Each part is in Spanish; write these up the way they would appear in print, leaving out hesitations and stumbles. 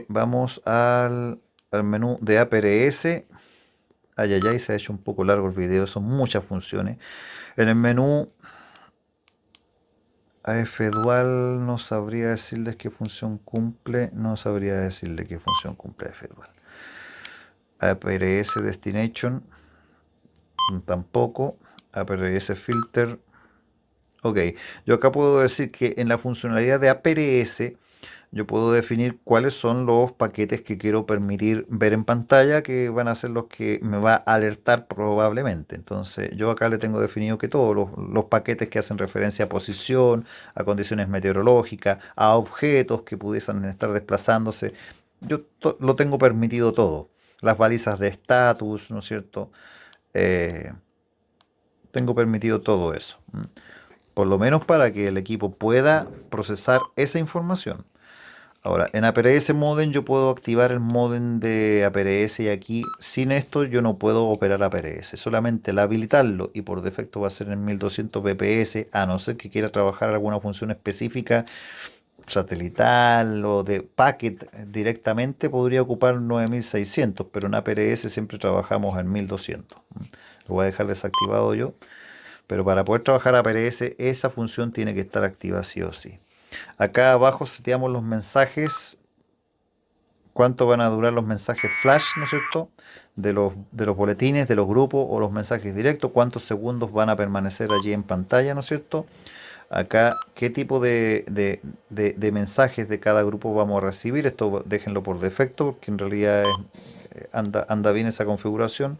Vamos al menú de APRS. Ay, ay, ay, se ha hecho un poco largo el video, son muchas funciones. En el menú AF Dual no sabría decirles qué función cumple, no sabría decirle qué función cumple AF Dual. APRS Destination tampoco. APRS Filter. Ok, yo acá puedo decir que en la funcionalidad de APRS yo puedo definir cuáles son los paquetes que quiero permitir ver en pantalla, que van a ser los que me va a alertar probablemente. Entonces, yo acá le tengo definido que todos los paquetes que hacen referencia a posición, a condiciones meteorológicas, a objetos que pudiesen estar desplazándose, lo tengo permitido todo. Las balizas de estatus, ¿no es cierto? Eh, Tengo permitido todo eso. Por lo menos para que el equipo pueda procesar esa información. Ahora, en APRS Modem yo puedo activar el modem de APRS y aquí sin esto yo no puedo operar APRS. Solamente al habilitarlo y por defecto va a ser en 1200 bps, a no ser que quiera trabajar alguna función específica satelital o de packet directamente, podría ocupar 9600, pero en APRS siempre trabajamos en 1200. Lo voy a dejar desactivado yo, pero para poder trabajar APRS esa función tiene que estar activa sí o sí. Acá abajo seteamos los mensajes, cuánto van a durar los mensajes flash, ¿no es cierto? De los boletines, de los grupos o los mensajes directos, cuántos segundos van a permanecer allí en pantalla, ¿no es cierto? Acá, qué tipo de mensajes de cada grupo vamos a recibir. Esto déjenlo por defecto, porque en realidad anda bien esa configuración.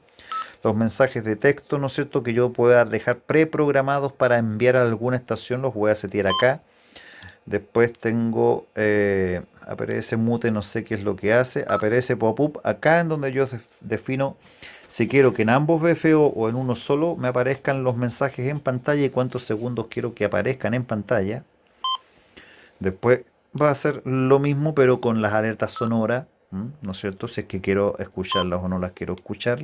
Los mensajes de texto, ¿no es cierto? Que yo pueda dejar preprogramados para enviar a alguna estación, los voy a setear acá. Después tengo APRS Mute, no sé qué es lo que hace. APRS Pop-up, acá en donde yo defino si quiero que en ambos BFO o en uno solo me aparezcan los mensajes en pantalla y cuántos segundos quiero que aparezcan en pantalla. Después va a ser lo mismo, pero con las alertas sonoras, ¿no es cierto? Si es que quiero escucharlas o no las quiero escuchar.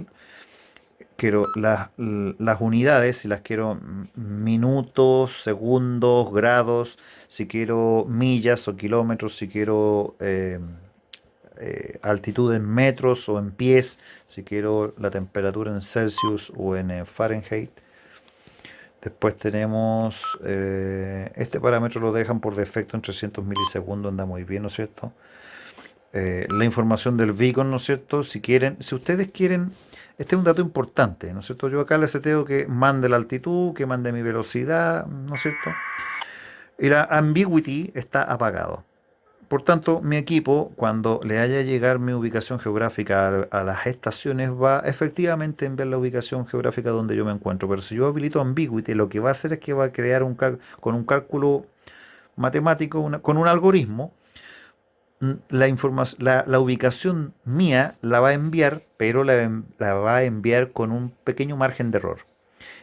Quiero las unidades, si las quiero minutos, segundos, grados, si quiero millas o kilómetros, si quiero altitud en metros o en pies, si quiero la temperatura en Celsius o en Fahrenheit. Después tenemos, este parámetro lo dejan por defecto en 300 milisegundos, anda muy bien, ¿no es cierto? La información del beacon, ¿no es cierto? Si quieren, si ustedes quieren, este es un dato importante, ¿no es cierto? Yo acá les seteo que mande la altitud, que mande mi velocidad, ¿no es cierto? Y la ambiguity está apagado. Por tanto, mi equipo, cuando le haya llegar mi ubicación geográfica a las estaciones, va efectivamente a enviar la ubicación geográfica donde yo me encuentro. Pero si yo habilito ambiguity, lo que va a hacer es que va a crear con un cálculo matemático, con un algoritmo, la ubicación mía la va a enviar, pero la va a enviar con un pequeño margen de error.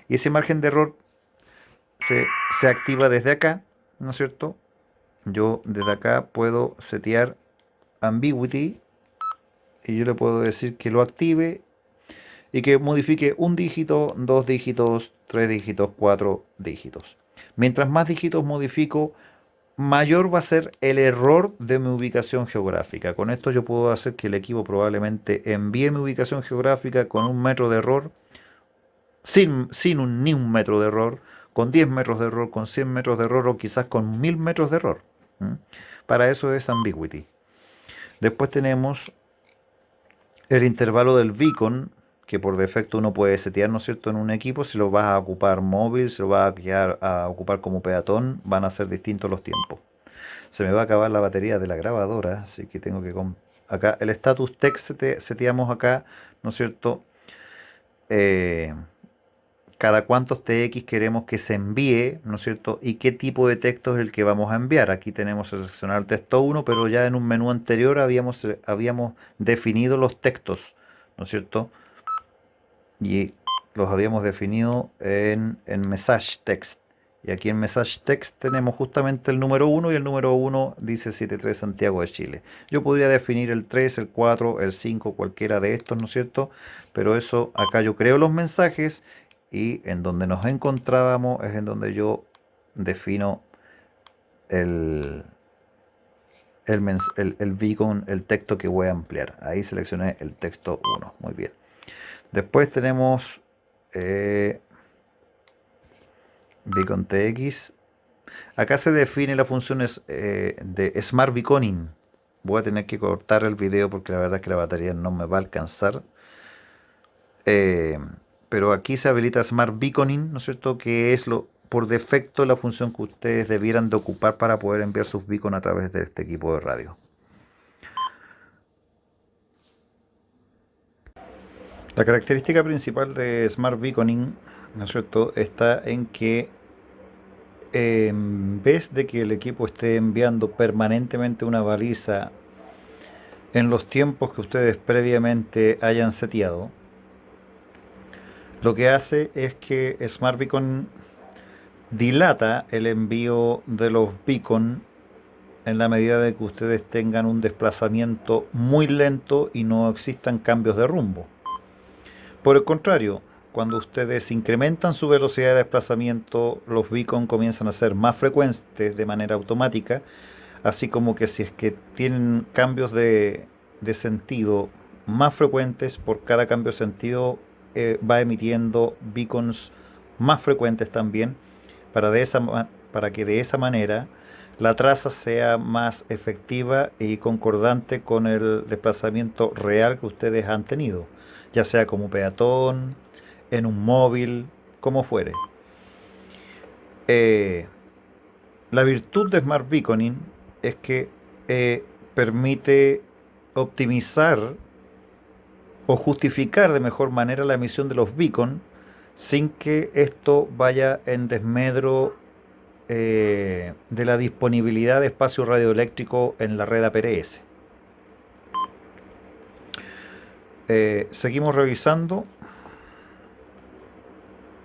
Y ese margen de error se, se activa desde acá, ¿no es cierto? Yo desde acá puedo setear ambiguity y yo le puedo decir que lo active y que modifique un dígito, dos dígitos, tres dígitos, cuatro dígitos. Mientras más dígitos modifico, mayor va a ser el error de mi ubicación geográfica. Con esto yo puedo hacer que el equipo probablemente envíe mi ubicación geográfica con 1 metro de error, ni un metro de error, con 10 metros de error, con 100 metros de error o quizás con 1000 metros de error. ¿Mm? Para eso es ambiguity. Después tenemos el intervalo del beacon, que por defecto uno puede setear, ¿no es cierto?, en un equipo. Si lo vas a ocupar móvil, si lo vas a ocupar como peatón, van a ser distintos los tiempos. Se me va a acabar la batería de la grabadora, así que tengo que... Acá el status text seteamos acá, ¿no es cierto? Eh, Cada cuántos TX queremos que se envíe, ¿no es cierto? Y qué tipo de texto es el que vamos a enviar. Aquí tenemos seleccionar el texto 1, pero ya en un menú anterior habíamos definido los textos, ¿no es cierto? Y los habíamos definido en Message Text. Y aquí en Message Text tenemos justamente el número 1 y el número 1 dice 73 Santiago de Chile. Yo podría definir el 3, el 4, el 5, cualquiera de estos, ¿no es cierto? Pero eso, acá yo creo los mensajes y en donde nos encontrábamos es en donde yo defino el, el beacon, el texto que voy a ampliar. Ahí seleccioné el texto 1. Muy bien. Después tenemos beacon TX. Acá se define las funciones de Smart Beaconing. Voy a tener que cortar el video porque la verdad es que la batería no me va a alcanzar. Eh, pero aquí se habilita Smart Beaconing, ¿no es cierto? Que es por defecto la función que ustedes debieran de ocupar para poder enviar sus beacons a través de este equipo de radio. La característica principal de Smart Beaconing, ¿no es cierto?, está en que en vez de que el equipo esté enviando permanentemente una baliza en los tiempos que ustedes previamente hayan seteado, lo que hace es que Smart Beacon dilata el envío de los beacon en la medida de que ustedes tengan un desplazamiento muy lento y no existan cambios de rumbo. Por el contrario, cuando ustedes incrementan su velocidad de desplazamiento, los beacon comienzan a ser más frecuentes de manera automática, así como que si es que tienen cambios de sentido más frecuentes, por cada cambio de sentido va emitiendo beacons más frecuentes también, para que de esa manera la traza sea más efectiva y concordante con el desplazamiento real que ustedes han tenido, ya sea como peatón, en un móvil, como fuere. La virtud de Smart Beaconing es que permite optimizar o justificar de mejor manera la emisión de los beacon sin que esto vaya en desmedro de la disponibilidad de espacio radioeléctrico en la red APRS. Seguimos revisando.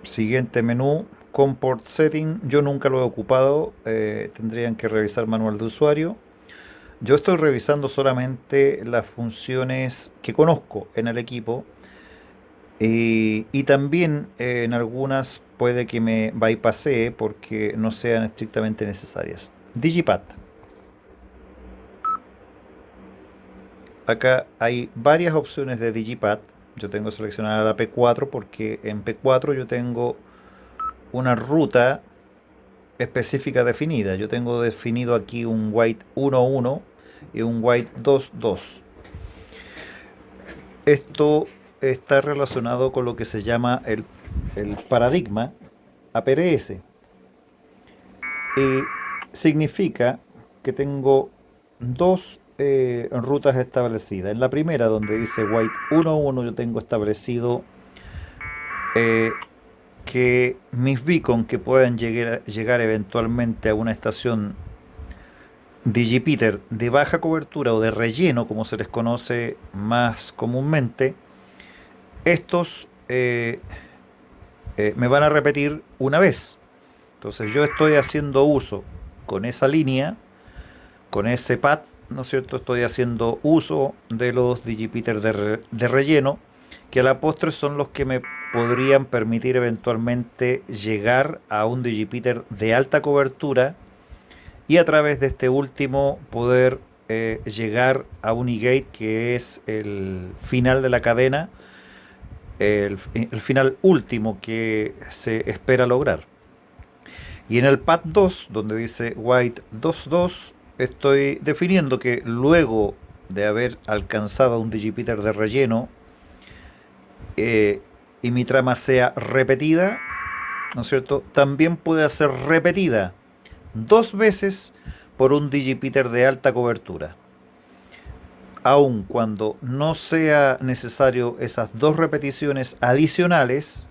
Siguiente menú, Comport Setting. Yo nunca lo he ocupado, tendrían que revisar manual de usuario. Yo estoy revisando solamente las funciones que conozco en el equipo y también en algunas puede que me bypassee porque no sean estrictamente necesarias. Digipad. Acá hay varias opciones de Digipad. Yo tengo seleccionada la P4 porque en P4 yo tengo una ruta específica definida. Yo tengo definido aquí un white 1.1 y un white 2.2. Esto está relacionado con lo que se llama el paradigma APRS. Significa que tengo dos rutas establecidas. En la primera, donde dice white 1.1, yo tengo establecido que mis beacon que puedan llegar eventualmente a una estación Digipeater de baja cobertura o de relleno, como se les conoce más comúnmente, estos me van a repetir una vez. Entonces yo estoy haciendo uso con esa línea, con ese pad, ¿no es cierto? Estoy haciendo uso de los Digipeater de relleno, que a la postre son los que me podrían permitir eventualmente llegar a un Digipeater de alta cobertura y a través de este último poder llegar a un eGate, que es el final de la cadena, el final último que se espera lograr. Y en el pad 2, donde dice white 2.2, estoy definiendo que luego de haber alcanzado un Digipeater de relleno y mi trama sea repetida, ¿no es cierto?, también puede ser repetida dos veces por un Digipeater de alta cobertura. Aun cuando no sea necesario esas dos repeticiones adicionales,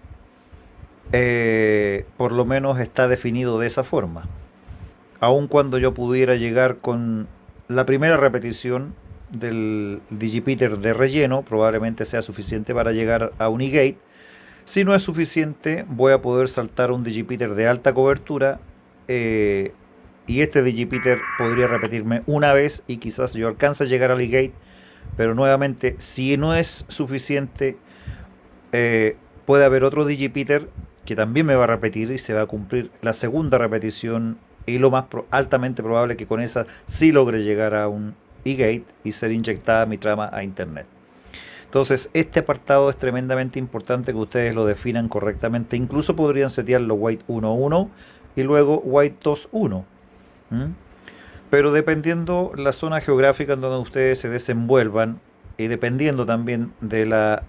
por lo menos está definido de esa forma. Aun cuando yo pudiera llegar con la primera repetición del Digipeater de relleno, probablemente sea suficiente para llegar a un eGate. Si no es suficiente, voy a poder saltar un Digipeater de alta cobertura y este Digipeater podría repetirme una vez y quizás yo alcance a llegar al eGate, pero nuevamente, si no es suficiente, puede haber otro Digipeater que también me va a repetir y se va a cumplir la segunda repetición y lo más altamente probable que con esa sí logre llegar a un eGate y ser inyectada mi trama a internet. Entonces, este apartado es tremendamente importante que ustedes lo definan correctamente. Incluso podrían setearlo white 1.1 y luego white 2.1. ¿Mm? Pero dependiendo la zona geográfica en donde ustedes se desenvuelvan y dependiendo también de las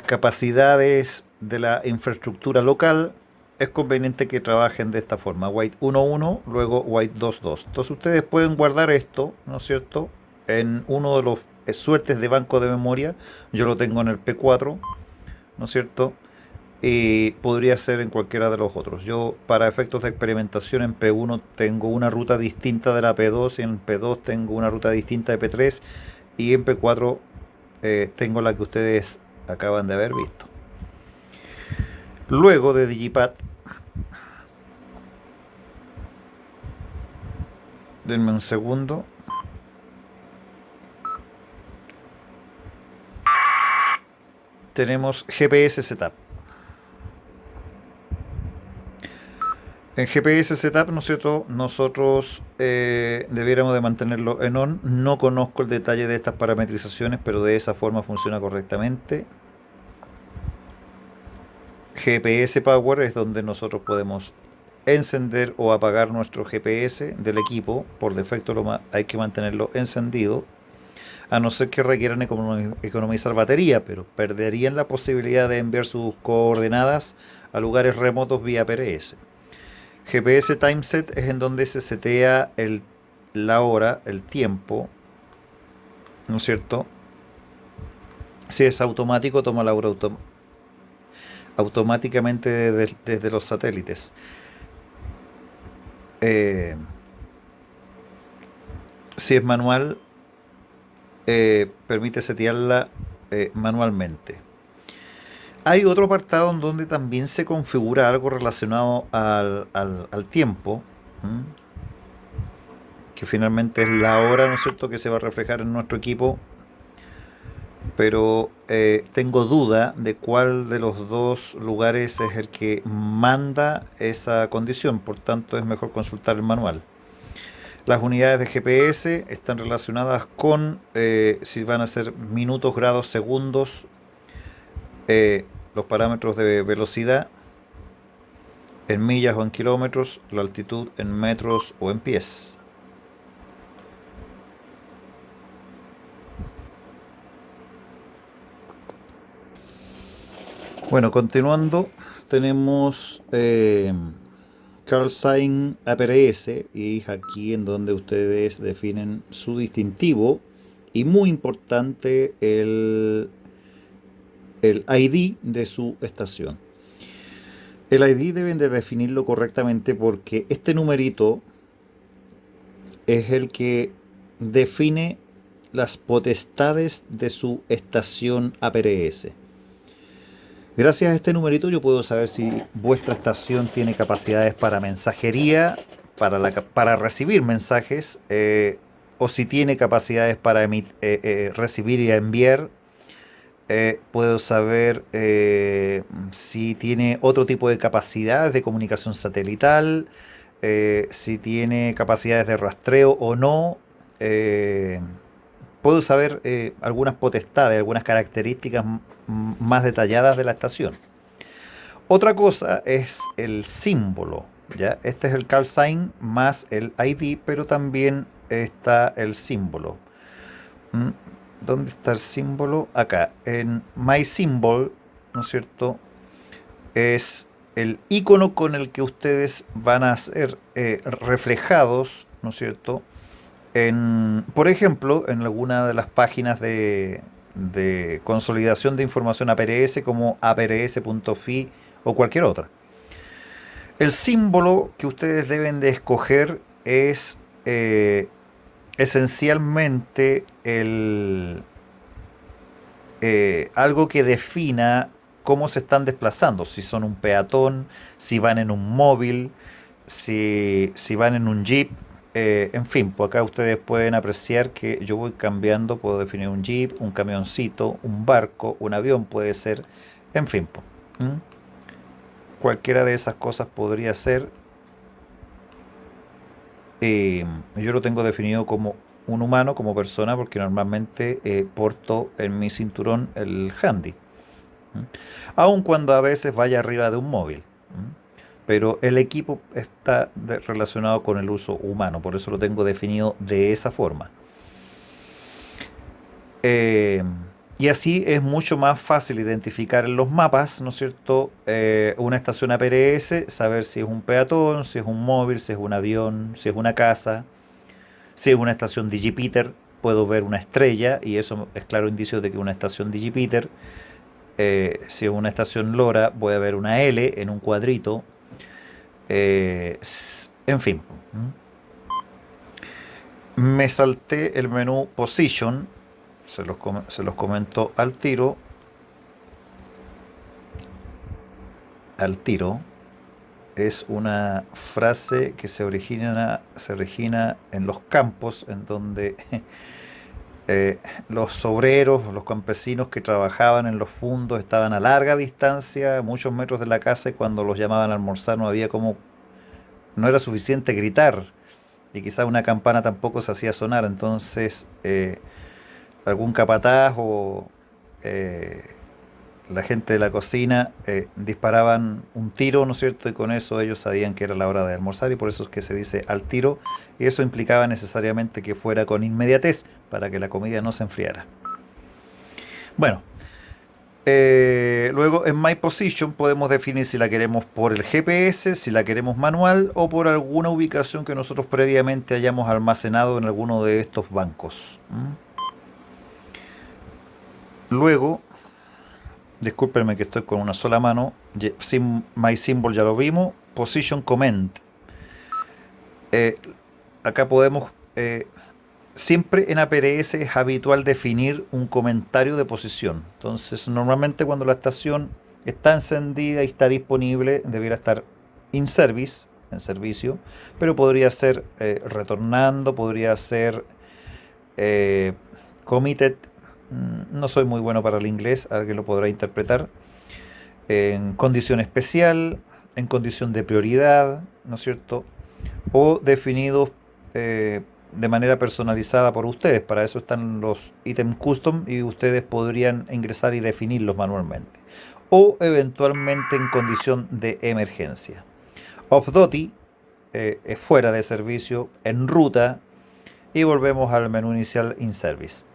capacidades de la infraestructura local, es conveniente que trabajen de esta forma, white 1.1, luego white 2.2. Entonces ustedes pueden guardar esto, ¿no es cierto?, en uno de los suertes de banco de memoria. Yo lo tengo en el P4, ¿no es cierto?, y podría ser en cualquiera de los otros. Yo, para efectos de experimentación, en P1 tengo una ruta distinta de la P2 y en P2 tengo una ruta distinta de P3 y en P4 tengo la que ustedes acaban de haber visto. Luego de Digipad, denme un segundo. Tenemos GPS Setup. En GPS Setup, ¿no es cierto?, nosotros debiéramos de mantenerlo en on. No conozco el detalle de estas parametrizaciones, pero de esa forma funciona correctamente. GPS Power es donde nosotros podemos encender o apagar nuestro GPS del equipo. Por defecto hay que mantenerlo encendido, a no ser que requieran economizar batería, pero perderían la posibilidad de enviar sus coordenadas a lugares remotos vía PRS. GPS Timeset es en donde se setea la hora, el tiempo, ¿no es cierto? Si es automático, toma la hora automáticamente desde los satélites. Si es manual, permite setearla manualmente. Hay otro apartado en donde también se configura algo relacionado al tiempo, ¿m? Que finalmente es la hora, ¿no es cierto?, que se va a reflejar en nuestro equipo, pero tengo duda de cuál de los dos lugares es el que manda esa condición, por tanto es mejor consultar el manual. Las unidades de GPS están relacionadas con si van a ser minutos, grados, segundos, los parámetros de velocidad en millas o en kilómetros, la altitud en metros o en pies. Bueno, continuando, tenemos CallSign APRS y es aquí en donde ustedes definen su distintivo y muy importante el ID de su estación. El ID deben de definirlo correctamente porque este numerito es el que define las potestades de su estación APRS. Gracias a este numerito yo puedo saber si vuestra estación tiene capacidades para mensajería, para recibir mensajes, o si tiene capacidades para recibir y enviar. Puedo saber si tiene otro tipo de capacidades de comunicación satelital, si tiene capacidades de rastreo o no. eh, Puedo saber algunas potestades, algunas características más detalladas de la estación. Otra cosa es el símbolo, ¿ya? Este es el call sign más el ID, pero también está el símbolo. ¿Mm? ¿Dónde está el símbolo? Acá, en My Symbol, ¿no es cierto? Es el icono con el que ustedes van a ser reflejados, ¿no es cierto?, por ejemplo, en alguna de las páginas de consolidación de información APRS como aprs.fi o cualquier otra. El símbolo que ustedes deben de escoger es esencialmente algo que defina cómo se están desplazando, si son un peatón, si van en un móvil, si van en un jeep. En fin, pues acá ustedes pueden apreciar que yo voy cambiando, puedo definir un jeep, un camioncito, un barco, un avión puede ser, en fin, pues, cualquiera de esas cosas podría ser. Yo lo tengo definido como un humano, como persona, porque normalmente porto en mi cinturón el handy. ¿Mm? Aun cuando a veces vaya arriba de un móvil. ¿Mm? Pero el equipo está relacionado con el uso humano, por eso lo tengo definido de esa forma. Eh, y así es mucho más fácil identificar en los mapas, ¿no es cierto? Una estación APRS, saber si es un peatón, si es un móvil, si es un avión, si es una casa, si es una estación Digipiter, puedo ver una estrella y eso es claro indicio de que una estación Digipiter. Si es una estación LoRa, voy a ver una L en un cuadrito. En fin, me salté el menú Position, se los comento al tiro. Al tiro es una frase que se origina en los campos, en donde los obreros, los campesinos que trabajaban en los fundos estaban a larga distancia, muchos metros de la casa, y cuando los llamaban a almorzar no había como, no era suficiente gritar, y quizás una campana tampoco se hacía sonar, entonces algún capataz o eh, la gente de la cocina disparaban un tiro, ¿no es cierto? Y con eso ellos sabían que era la hora de almorzar y por eso es que se dice al tiro, y eso implicaba necesariamente que fuera con inmediatez para que la comida no se enfriara. Bueno, luego en My Position podemos definir si la queremos por el GPS, si la queremos manual o por alguna ubicación que nosotros previamente hayamos almacenado en alguno de estos bancos. Luego, discúlpenme que estoy con una sola mano, My Symbol ya lo vimos, Position Comment. Eh, Acá podemos, siempre en APRS es habitual definir un comentario de posición. Entonces, normalmente cuando la estación está encendida y está disponible, debiera estar in service, en servicio, pero podría ser retornando, podría ser eh, committed. No soy muy bueno para el inglés, alguien lo podrá interpretar. En condición especial, en condición de prioridad, ¿no es cierto? O definidos de manera personalizada por ustedes. Para eso están los ítems custom y ustedes podrían ingresar y definirlos manualmente. O eventualmente en condición de emergencia. Off duty es fuera de servicio, en ruta, y volvemos al menú inicial in service.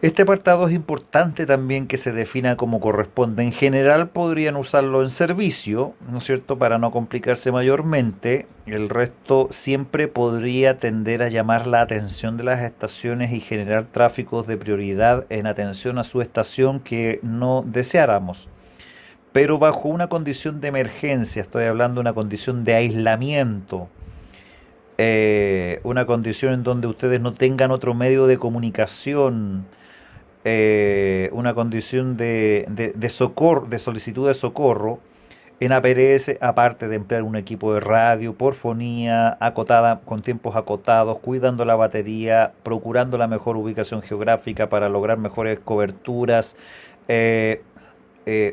Este apartado es importante también que se defina como corresponde. En general podrían usarlo en servicio, ¿no es cierto?, para no complicarse mayormente. El resto siempre podría tender a llamar la atención de las estaciones y generar tráficos de prioridad en atención a su estación que no deseáramos. Pero bajo una condición de emergencia, estoy hablando de una condición de aislamiento, una condición en donde ustedes no tengan otro medio de comunicación, una condición de socorro, de solicitud de socorro en APRS, aparte de emplear un equipo de radio por fonía acotada, con tiempos acotados, cuidando la batería, procurando la mejor ubicación geográfica para lograr mejores coberturas, eh,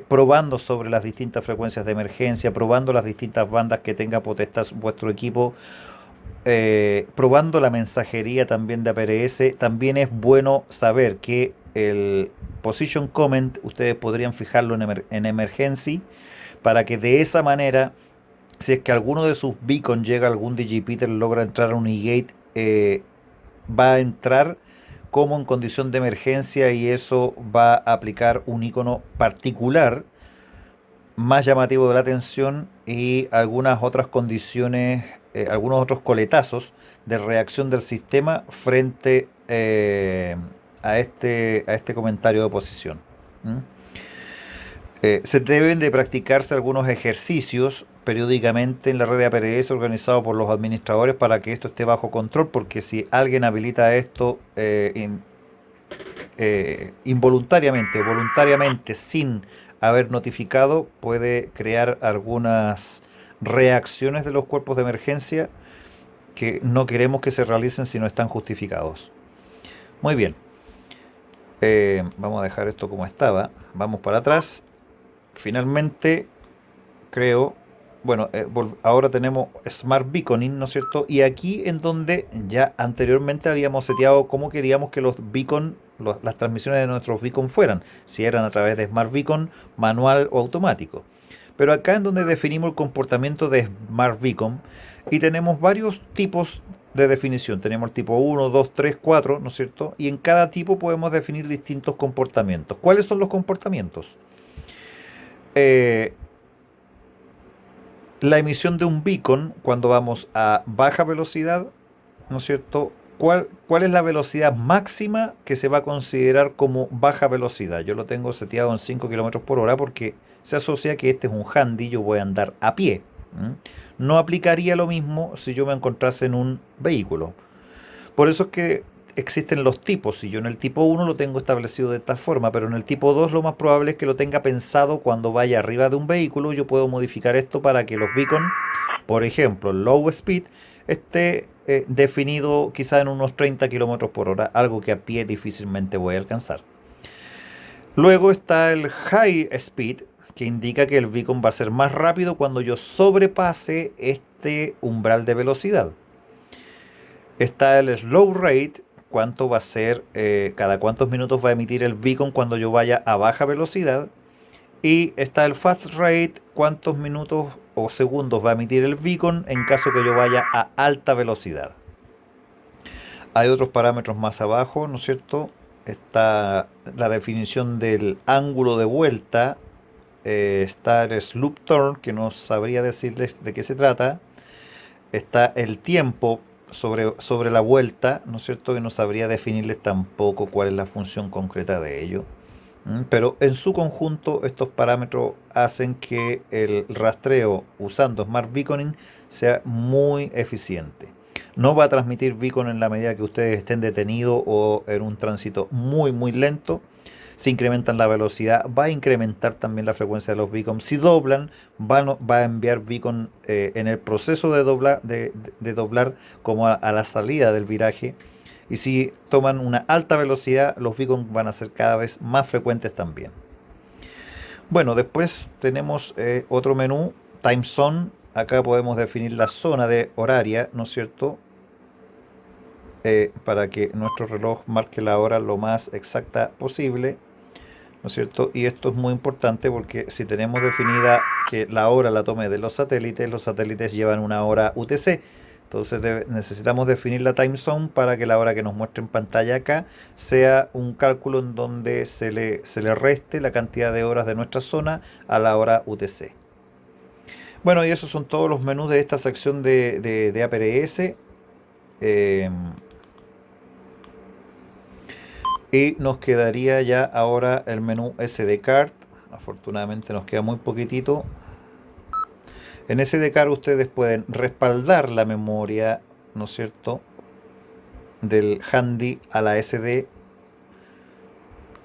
probando sobre las distintas frecuencias de emergencia, probando las distintas bandas que tenga potestad vuestro equipo, probando la mensajería también de APRS. También es bueno saber que el position comment ustedes podrían fijarlo en emergency, para que de esa manera, si es que alguno de sus beacon llega, algún Digipeater logra entrar a un e-gate, va a entrar como en condición de emergencia y eso va a aplicar un icono particular más llamativo de la atención y algunas otras condiciones, algunos otros coletazos de reacción del sistema frente a este comentario de oposición. ¿Mm? Se deben de practicarse algunos ejercicios periódicamente en la red de APRS organizado por los administradores para que esto esté bajo control, porque si alguien habilita esto involuntariamente o voluntariamente sin haber notificado, puede crear algunas reacciones de los cuerpos de emergencia que no queremos que se realicen si no están justificados. Muy bien, vamos a dejar esto como estaba, vamos para atrás. Finalmente, creo, bueno, ahora tenemos Smart Beaconing, ¿no es cierto? Y aquí en donde ya anteriormente habíamos seteado cómo queríamos que los beacon, las transmisiones de nuestros beacon fueran, si eran a través de Smart Beacon, manual o automático. Pero acá en donde definimos el comportamiento de Smart Beacon y tenemos varios tipos de definición. Tenemos el tipo uno, 2, 3, 4, ¿no es cierto? Y en cada tipo podemos definir distintos comportamientos. ¿Cuáles son los comportamientos? Eh, la emisión de un beacon cuando vamos a baja velocidad, ¿no es cierto? ¿Cuál es la velocidad máxima que se va a considerar como baja velocidad? Yo lo tengo seteado en 5 kilómetros por hora porque se asocia que este es un handy, yo voy a andar a pie. ¿M? No aplicaría lo mismo si yo me encontrase en un vehículo. Por eso es que existen los tipos. Si yo en el tipo uno lo tengo establecido de esta forma, pero en el tipo 2 lo más probable es que lo tenga pensado cuando vaya arriba de un vehículo. Yo puedo modificar esto para que los beacon, por ejemplo, low speed, esté definido quizá en unos 30 kilómetros por hora, algo que a pie difícilmente voy a alcanzar. Luego está el high speed, que indica que el beacon va a ser más rápido cuando yo sobrepase este umbral de velocidad. Está el slow rate, cuánto va a ser, cada cuántos minutos va a emitir el beacon cuando yo vaya a baja velocidad. Y está el fast rate, cuántos minutos o segundos va a emitir el beacon en caso que yo vaya a alta velocidad. Hay otros parámetros más abajo, ¿no es cierto? Está la definición del ángulo de vuelta. Está el slope turn, que no sabría decirles de qué se trata. Está el tiempo sobre la vuelta, ¿no es cierto? Que no sabría definirles tampoco cuál es la función concreta de ello. Pero en su conjunto estos parámetros hacen que el rastreo usando Smart Beaconing sea muy eficiente. No va a transmitir beacon en la medida que ustedes estén detenidos o en un tránsito muy lento. Si incrementan la velocidad, va a incrementar también la frecuencia de los beacons. Si doblan, va a enviar beacon en el proceso de doblar como a la salida del viraje. Y si toman una alta velocidad, los beacons van a ser cada vez más frecuentes también. Bueno, después tenemos otro menú, Time Zone. Acá podemos definir la zona de horaria, ¿no es cierto? Para que nuestro reloj marque la hora lo más exacta posible, ¿no es cierto? Y esto es muy importante porque si tenemos definida que la hora la tome de los satélites llevan una hora UTC. Entonces necesitamos definir la time zone para que la hora que nos muestre en pantalla acá sea un cálculo en donde se le reste la cantidad de horas de nuestra zona a la hora UTC. Bueno, y esos son todos los menús de esta sección de APRS. Eh, y nos quedaría ya ahora el menú SD Card. Afortunadamente nos queda muy poquitito. En SD Card ustedes pueden respaldar la memoria, ¿no es cierto?, del handy a la SD.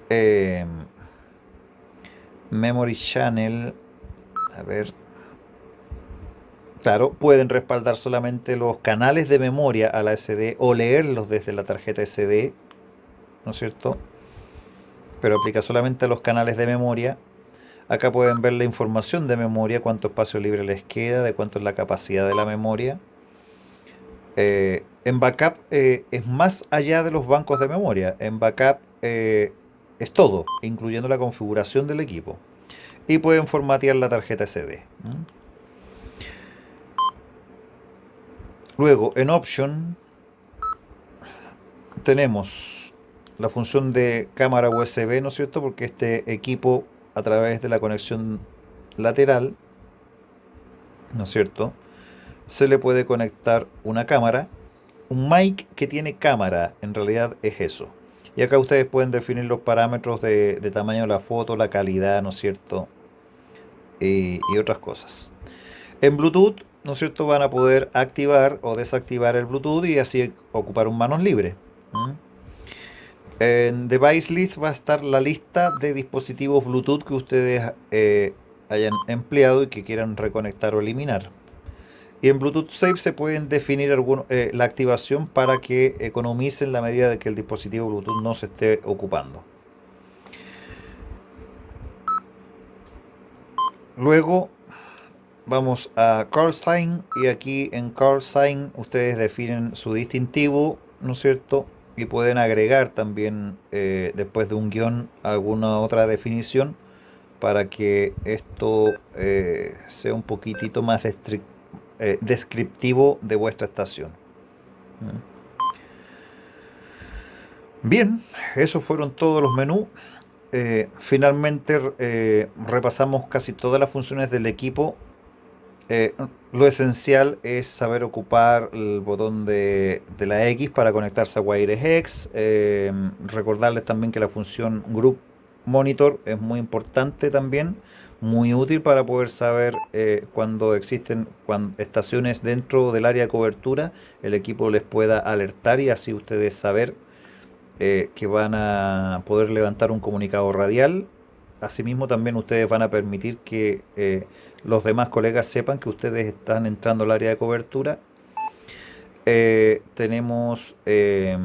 eh, Memory Channel. A ver. Claro, pueden respaldar solamente los canales de memoria a la SD o leerlos desde la tarjeta SD, ¿no es cierto? Pero aplica solamente a los canales de memoria. Acá pueden ver la información de memoria, cuánto espacio libre les queda, de cuánto es la capacidad de la memoria. En backup es más allá de los bancos de memoria. En backup es todo, incluyendo la configuración del equipo. Y pueden formatear la tarjeta SD. Luego, en Option tenemos la función de cámara USB, ¿no es cierto? Porque este equipo, a través de la conexión lateral, ¿no es cierto?, se le puede conectar una cámara. Un mic que tiene cámara, en realidad es eso. Y acá ustedes pueden definir los parámetros de tamaño de la foto, la calidad, ¿no es cierto? Y otras cosas. En Bluetooth, ¿no es cierto?, van a poder activar o desactivar el Bluetooth y así ocupar un manos libres. En Device List va a estar la lista de dispositivos Bluetooth que ustedes hayan empleado y que quieran reconectar o eliminar. Y en Bluetooth Save se pueden definir la activación para que economicen la medida de que el dispositivo Bluetooth no se esté ocupando. Luego Vamos a call sign y aquí en call sign ustedes definen su distintivo, ¿no es cierto? Y pueden agregar también después de un guión alguna otra definición para que esto sea un poquitito más descriptivo de vuestra estación. ¿Mm? Bien, esos fueron todos los menús. Finalmente repasamos casi todas las funciones del equipo. Eh, lo esencial es saber ocupar el botón de la X para conectarse a WireX. Recordarles también que la función Group Monitor es muy importante también, muy útil para poder saber cuando existen estaciones dentro del área de cobertura, el equipo les pueda alertar y así ustedes saber que van a poder levantar un comunicado radial. Asimismo, también ustedes van a permitir que los demás colegas sepan que ustedes están entrando al área de cobertura. Tenemos el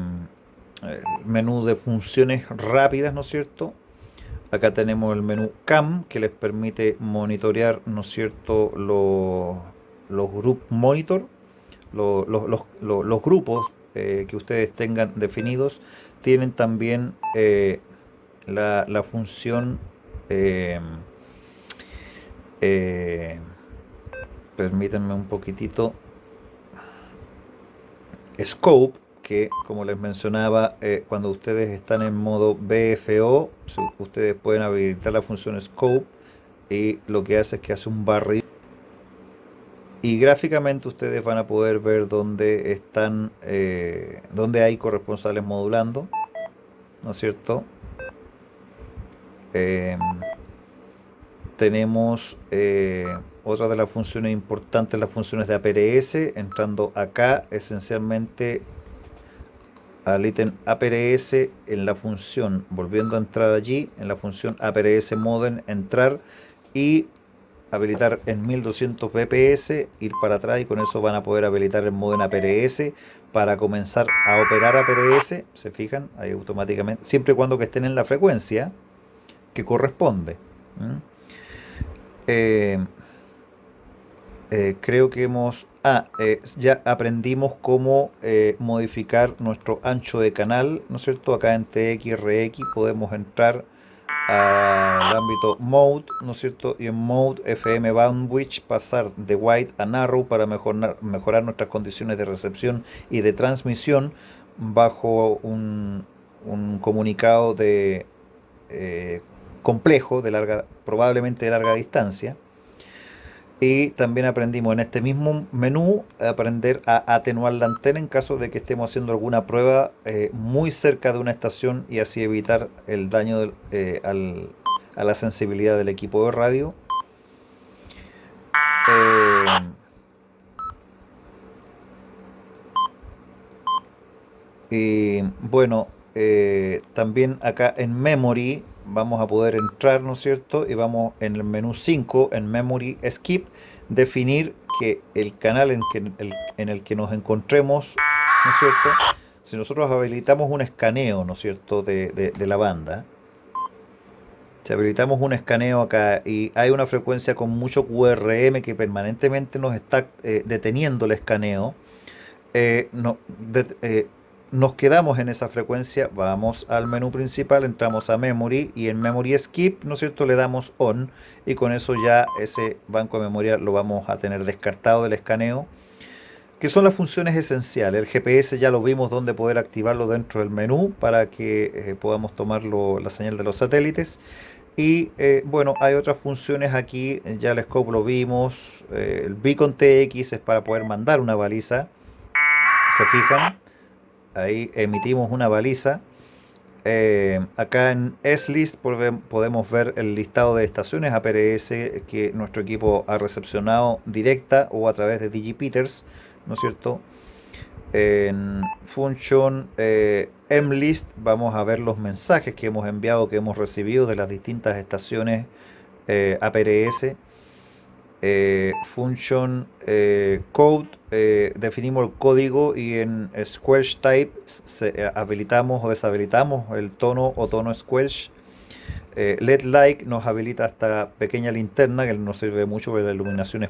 menú de funciones rápidas, ¿no es cierto? Acá tenemos el menú CAM que les permite monitorear, ¿no es cierto?, los group monitor, los grupos que ustedes tengan definidos. Tienen también la función, eh, eh, permítanme un poquitito, Scope, que como les mencionaba, cuando ustedes están en modo BFO, ustedes pueden habilitar la función Scope y lo que hace es que hace un barrido y gráficamente ustedes van a poder ver dónde están, dónde hay corresponsales modulando, ¿no es cierto? Em, Tenemos otra de las funciones importantes, las funciones de APRS, entrando acá esencialmente al ítem APRS en la función, volviendo a entrar allí, en la función APRS modem, entrar y habilitar en 1200 bps, ir para atrás y con eso van a poder habilitar el modem APRS para comenzar a operar APRS, se fijan, ahí automáticamente, siempre y cuando que estén en la frecuencia que corresponde. ¿Mm? Eh, Creo que ya aprendimos cómo modificar nuestro ancho de canal, ¿no es cierto? Acá en TXRX podemos entrar al ámbito Mode, ¿no es cierto? Y en Mode FM Bandwidth pasar de Wide a Narrow para mejorar nuestras condiciones de recepción y de transmisión bajo un comunicado de eh, complejo, probablemente de larga distancia. Y también aprendimos en este mismo menú aprender a atenuar la antena en caso de que estemos haciendo alguna prueba muy cerca de una estación y así evitar el daño a la sensibilidad del equipo de radio. Eh, y bueno, también acá en Memory vamos a poder entrar, ¿no es cierto? Y vamos en el menú 5, en Memory Skip, definir que el canal en el que nos encontremos, ¿no es cierto? Si nosotros habilitamos un escaneo, ¿no es cierto?, de la banda, si habilitamos un escaneo acá y hay una frecuencia con mucho QRM que permanentemente nos está deteniendo el escaneo, no, nos quedamos en esa frecuencia, vamos al menú principal, entramos a Memory y en Memory Skip, ¿no es cierto?, le damos On y con eso ya ese banco de memoria lo vamos a tener descartado del escaneo, que son las funciones esenciales. El GPS ya lo vimos donde poder activarlo dentro del menú para que podamos tomar la señal de los satélites. Y bueno, hay otras funciones aquí, ya el scope lo vimos, el beacon TX es para poder mandar una baliza, se fijan, ahí emitimos una baliza. Acá en S-List podemos ver el listado de estaciones APRS que nuestro equipo ha recepcionado directa o a través de Digipeters, ¿no es cierto? En Function MList vamos a ver los mensajes que hemos enviado, que hemos recibido de las distintas estaciones APRS. Function Code, definimos el código y en Squelch Type habilitamos o deshabilitamos el tono o tono Squelch. LED Light nos habilita esta pequeña linterna que no sirve mucho porque la iluminación es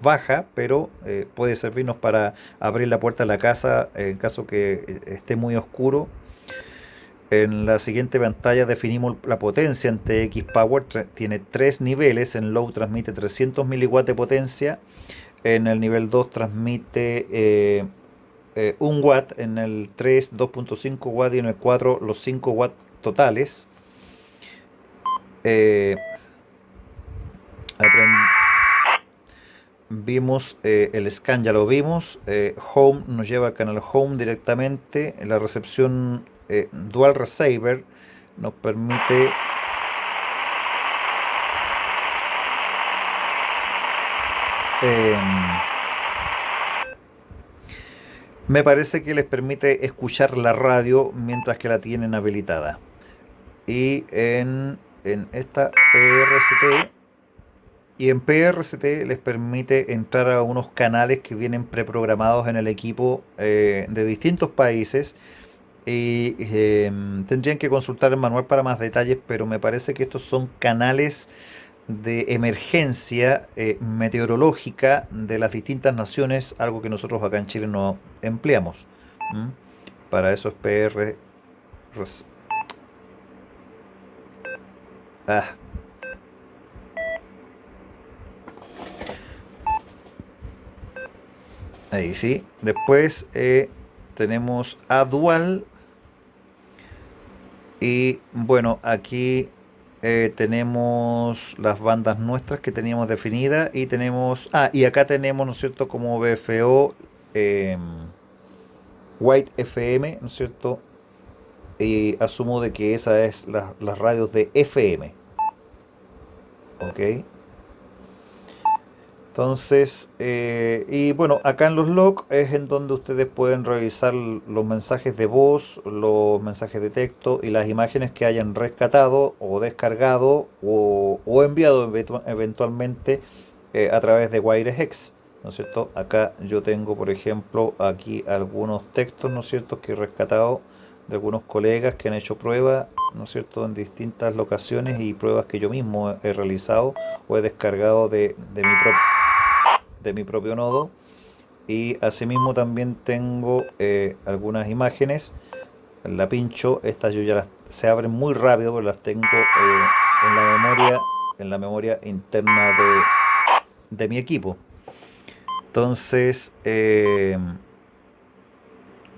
baja, pero puede servirnos para abrir la puerta de la casa en caso que esté muy oscuro. En la siguiente pantalla definimos la potencia en TX Power. Tiene tres niveles. En Low transmite 300 miliwatts de potencia. En el nivel 2 transmite 1 watt. En el 3 2.5 watts. Y en el 4 los 5 watts totales. Eh, Vimos el scan, ya lo vimos. Home nos lleva al canal Home directamente. La recepción Dual Receiver nos permite em, me parece que les permite escuchar la radio mientras que la tienen habilitada. Y en esta PRCT Y en PRCT les permite entrar a unos canales que vienen preprogramados en el equipo de distintos países y tendrían que consultar el manual para más detalles, pero me parece que estos son canales de emergencia meteorológica de las distintas naciones, algo que nosotros acá en Chile no empleamos. ¿Mm? Para eso es PR. Ah, ahí sí. Después tenemos a Dual. Y bueno, aquí tenemos las bandas nuestras que teníamos definidas y tenemos, y acá tenemos, ¿no es cierto?, como BFO, White FM, ¿no es cierto? Y asumo de que esa es las radios de FM, ¿ok? Entonces, y bueno, acá en los logs es en donde ustedes pueden revisar los mensajes de voz, los mensajes de texto y las imágenes que hayan rescatado o descargado o enviado eventualmente a través de WireX, ¿no es cierto? Acá yo tengo, por ejemplo, aquí algunos textos, ¿no es cierto?, que he rescatado de algunos colegas que han hecho pruebas, ¿no es cierto?, en distintas locaciones y pruebas que yo mismo he realizado o he descargado de mi propio nodo. Y asimismo también tengo algunas imágenes. La pincho, estas yo ya se abren muy rápido porque las tengo en la memoria interna de mi equipo. Entonces,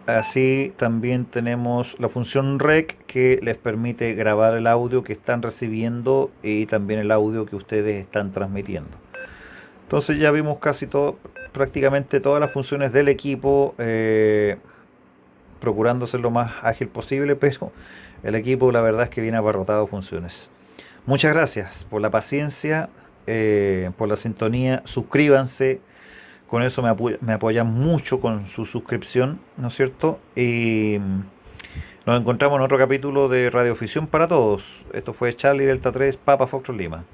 así también tenemos la función rec que les permite grabar el audio que están recibiendo y también el audio que ustedes están transmitiendo. Entonces ya vimos casi todo, prácticamente todas las funciones del equipo, procurando ser lo más ágil posible, pero el equipo la verdad es que viene abarrotado de funciones. Muchas gracias por la paciencia, por la sintonía. Suscríbanse, con eso me apoyan mucho con su suscripción, ¿no es cierto? Y nos encontramos en otro capítulo de Radioficción para Todos. Esto fue Charlie Delta 3, Papa Foxtrot Lima.